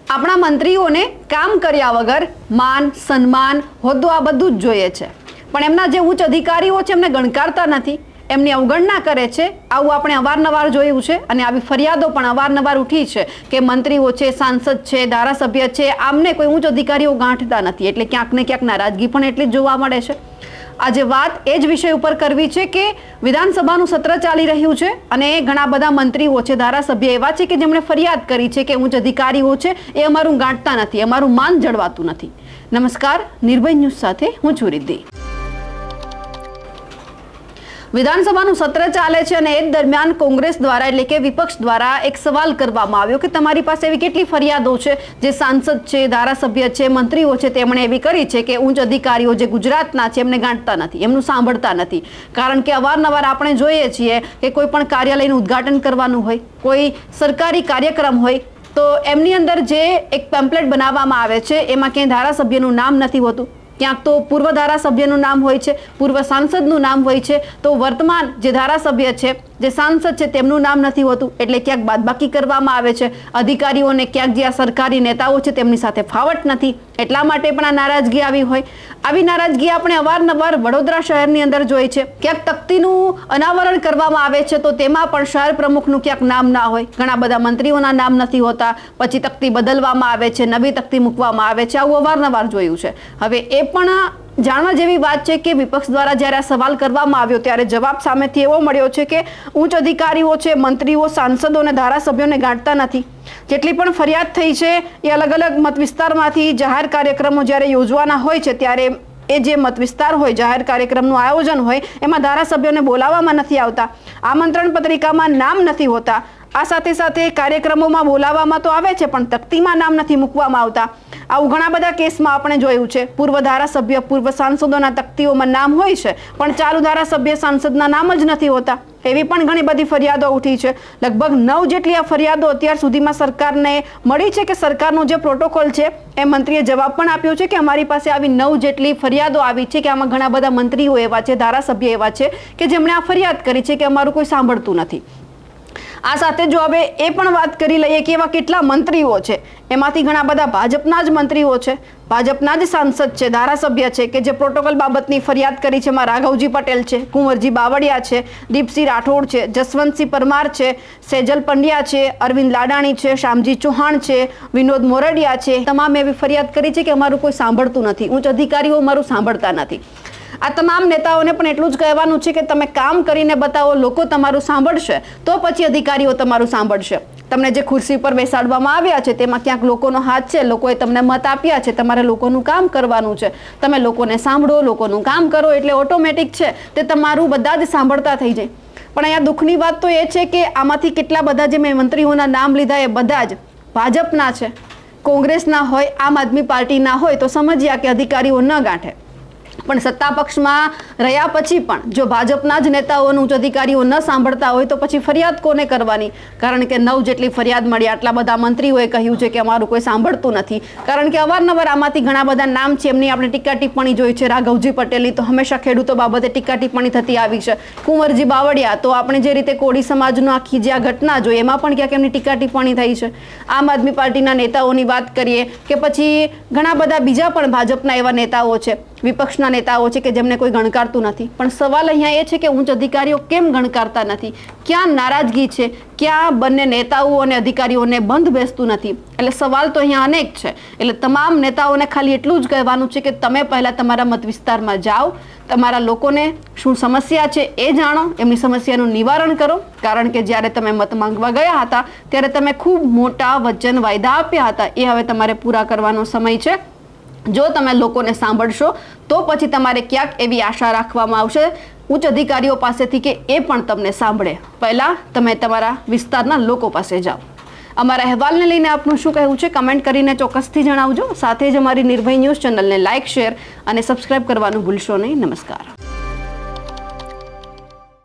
આપણા મંત્રીઓને કામ કર્યા વગર માન સન્માન હોદ્દો આ બધું જ જોઈએ છે, પણ એમના જે ઉચ્ચ અધિકારીઓ છે એમને ગણકારતા નથી, એમની અવગણના કરે છે। આવું આપણે અવારનવાર જોયું છે અને આવી ફરિયાદો પણ અવારનવાર ઉઠી છે કે મંત્રીઓ છે, સાંસદ છે, ધારાસભ્ય છે, આમને કોઈ ઉચ્ચ અધિકારીઓ ગાંઠતા નથી, એટલે ક્યાંક ને ક્યાંક નારાજગી પણ એટલી જ જોવા મળે છે। આજે વાત એ જ વિષય ઉપર કરવી છે કે વિધાનસભાનું સત્ર ચાલી રહ્યું છે અને ઘણા બધા મંત્રીઓ છે, ધારાસભ્ય એવા છે કે જેમણે ફરિયાદ કરી છે કે ઉચ્ચ અધિકારીઓ છે એ અમારું ગાંઠતા નથી, અમારું માન જળવાતું નથી। નમસ્કાર, નિર્ભય ન્યૂઝ સાથે હું છું રિદ્ધિ। વિધાનસભાનું સત્ર ચાલે છે અને એ દરમિયાન કોંગ્રેસ દ્વારા એટલે કે વિપક્ષ દ્વારા એક સવાલ કરવામાં આવ્યો કે તમારી પાસે એવી કેટલી ફરિયાદો છે જે સાંસદ છે, ધારાસભ્ય છે, મંત્રીઓ છે તેમણે એવી કરી છે કે ઉચ્ચ અધિકારીઓ જે ગુજરાતના છે એમને ગાંઠતા નથી, એમનું સાંભળતા નથી। કારણ કે અવારનવાર આપણે જોઈએ છીએ કે કોઈ પણ કાર્યાલયનું ઉદ્ઘાટન કરવાનું હોય, કોઈ સરકારી કાર્યક્રમ હોય તો એમની અંદર જે એક પેમ્પલેટ બનાવવામાં આવે છે એમાં ક્યાંય ધારાસભ્યનું નામ નથી હોતું, ક્યાંક તો પૂર્વ ધારાસભ્યનું નામ હોય છે, પૂર્વ સાંસદનું નામ હોય છે, તો વર્તમાન જે ધારાસભ્ય છે, જે સાંસદ છે તેમનું નામ નથી હોતું, એટલે ક્યાંક બાદબાકી કરવામાં આવે છે। અધિકારીઓને ક્યાંક જે આ સરકારી નેતાઓ છે તેમની સાથે ફાવટ નથી, એટલા માટે પણ આ નારાજગી આવી હોય। આવી નારાજગી આપણે અવારનવાર વડોદરા શહેરની અંદર જોઈ છે। ક્યાંક તખ્તીનું અનાવરણ કરવામાં આવે છે તો તેમાં પણ શહેર પ્રમુખનું ક્યાંક નામ ના હોય, ઘણા બધા મંત્રીઓના નામ નથી હોતા, પછી તખ્તી બદલવામાં આવે છે, નવી તખ્તી મૂકવામાં આવે છે, આવું અવારનવાર જોયું છે। હવે એ પણ જાણવા જેવી વાત છે કે વિપક્ષ દ્વારા જ્યારે આ સવાલ કરવામાં આવ્યો ત્યારે જવાબ સામેથી એવો મળ્યો છે કે ઉચ્ચ અધિકારીઓ છે, મંત્રીઓ, સાંસદો અને ધારાસભ્યોને ગાંઠતા નથી। જેટલી પણ ફરિયાદ થઈ છે એ અલગ અલગ મત વિસ્તારમાંથી જાહેર કાર્યક્રમો જ્યારે યોજવાના હોય છે ત્યારે એ જે મત વિસ્તાર હોય, જાહેર કાર્યક્રમનું આયોજન હોય એમાં ધારાસભ્યોને બોલાવવામાં નથી આવતા, આમંત્રણ પત્રિકામાં નામ નથી હોતા, આ સાથે સાથે કાર્યક્રમોમાં બોલાવવામાં તો આવે છે પણ તખ્તીમાં નામ નથી મૂકવામાં આવતા। આવું ઘણા બધા કેસમાં આપણે જોયું છે। પૂર્વ ધારાસભ્ય, પૂર્વ સાંસદોના તખ્તીઓમાં નામ હોય છે પણ ચાલુ ધારાસભ્ય, સાંસદના નામ જ નથી હોતા, એવી પણ ઘણી બધી ફરિયાદો ઉઠી છે। લગભગ 9 જેટલી આ ફરિયાદો અત્યાર સુધીમાં સરકારને મળી છે કે સરકારનો જે પ્રોટોકોલ છે એ મંત્રીએ જવાબ પણ આપ્યો છે કે અમારી પાસે આવી 9 જેટલી ફરિયાદો આવી છે કે આમાં ઘણા બધા મંત્રીઓ એવા છે, ધારાસભ્ય એવા છે કે જેમણે આ ફરિયાદ કરી છે કે અમારું કોઈ સાંભળતું નથી। આ સાથે જો હવે એ પણ વાત કરી લઈએ કે એવા કેટલા મંત્રીઓ છે, એમાંથી ઘણા બધા ભાજપના જ મંત્રીઓ છે, ભાજપના જ સાંસદ છે, ધારાસભ્ય છે કે જે પ્રોટોકોલ બાબતની ફરિયાદ કરી છે। એમાં રાઘવજી પટેલ છે, કુંવરજી બાવળિયા છે, દીપસિંહ રાઠોડ છે, જસવંતસિંહ પરમાર છે, સેજલ પંડ્યા છે, અરવિંદ લાડાણી છે, શ્યામજી ચૌહાણ છે, વિનોદ મોરડિયા છે, તમામે એવી ફરિયાદ કરી છે કે અમારું કોઈ સાંભળતું નથી, ઉચ્ચ અધિકારીઓ અમારું સાંભળતા નથી। આ તમામ નેતાઓને પણ એટલું જ કહેવાનું છે કે તમે કામ કરીને બતાવો, લોકો તમારું સાંભળશે તો પછી અધિકારીઓ તમારું સાંભળશે। તમને જે ખુરશી પર બેસાડવામાં આવ્યા છે તેમાં ક્યાંક લોકોનો હાથ છે, લોકોએ તમને મત આપ્યા છે, તમારે લોકોનું કામ કરવાનું છે, તમે લોકોને સાંભળો, લોકોનું કામ કરો એટલે ઓટોમેટિક છે તે તમારું બધા જ સાંભળતા થઈ જાય। પણ અહીંયા દુઃખની વાત તો એ છે કે આમાંથી કેટલા બધા જે મેં મંત્રીઓના નામ લીધા એ બધા જ ભાજપના છે, કોંગ્રેસના હોય, આમ આદમી પાર્ટીના હોય તો સમજ્યા કે અધિકારીઓ ન ગાંઠે, પણ સત્તા પક્ષમાં રહ્યા પછી પણ જો ભાજપના જ નેતાઓનું ઉચ્ચ અધિકારીઓ ન સાંભળતા હોય તો પછી ફરિયાદ કોને કરવાની? કારણ કે 9 જેટલી ફરિયાદ મળી, આટલા બધા મંત્રીઓએ કહ્યું છે કે અમારું કોઈ સાંભળતું નથી। કારણ કે અવારનવાર આમાંથી ઘણા બધા નામ છે એમની આપણે ટીકા ટિપ્પણી જોઈ છે। રાઘવજી પટેલની તો હંમેશા ખેડૂતો બાબતે ટીકા ટિપ્પણી થતી આવી છે, કુંવરજી બાવળિયા તો આપણે જે રીતે કોળી સમાજનો આખી જે આ ઘટના જોઈ એમાં પણ ક્યાંક એમની ટીકા ટિપ્પણી થઈ છે। આમ આદમી પાર્ટીના નેતાઓની વાત કરીએ કે પછી ઘણા બધા બીજા પણ ભાજપના એવા નેતાઓ છે, વિપક્ષના નેતાઓ છે કે જેમને કોઈ ગણકારતું નથી। પણ સવાલ અહીંયા એ છે કે ઉચ્ચ અધિકારીઓ કેમ ગણકારતા નથી? ક્યાં નારાજગી છે? ક્યાં બંને નેતાઓ અને અધિકારીઓને બંધ બેસતું નથી? એટલે સવાલ તો અહીંયા અનેક છે। એટલે તમામ નેતાઓને ખાલી એટલું જ કહેવાનું છે કે તમે પહેલા તમારા મત વિસ્તારમાં જાઓ, તમારા લોકોને શું સમસ્યા છે એ જાણો, એમની સમસ્યાનું નિવારણ કરો। કારણ કે જ્યારે તમે મત માંગવા ગયા હતા ત્યારે તમે ખૂબ મોટા વચન વાયદા આપ્યા હતા, એ હવે તમારે પૂરા કરવાનો સમય છે। જો તમે લોકોને સાંભળશો તો પછી તમારે ક્યાંક એવી આશા રાખવામાં આવશે ઉચ્ચ અધિકારીઓ પાસેથી કે એ પણ તમને સાંભળે। પહેલા તમે તમારા વિસ્તારના લોકો પાસે જાઓ। અમારા અહેવાલને લઈને આપનું શું કહેવું છે કમેન્ટ કરીને ચોક્કસથી જણાવજો। સાથે જ અમારી નિર્ભય ન્યૂઝ ચેનલને લાઇક, શેર અને સબસ્ક્રાઇબ કરવાનું ભૂલશો નહીં। નમસ્કાર।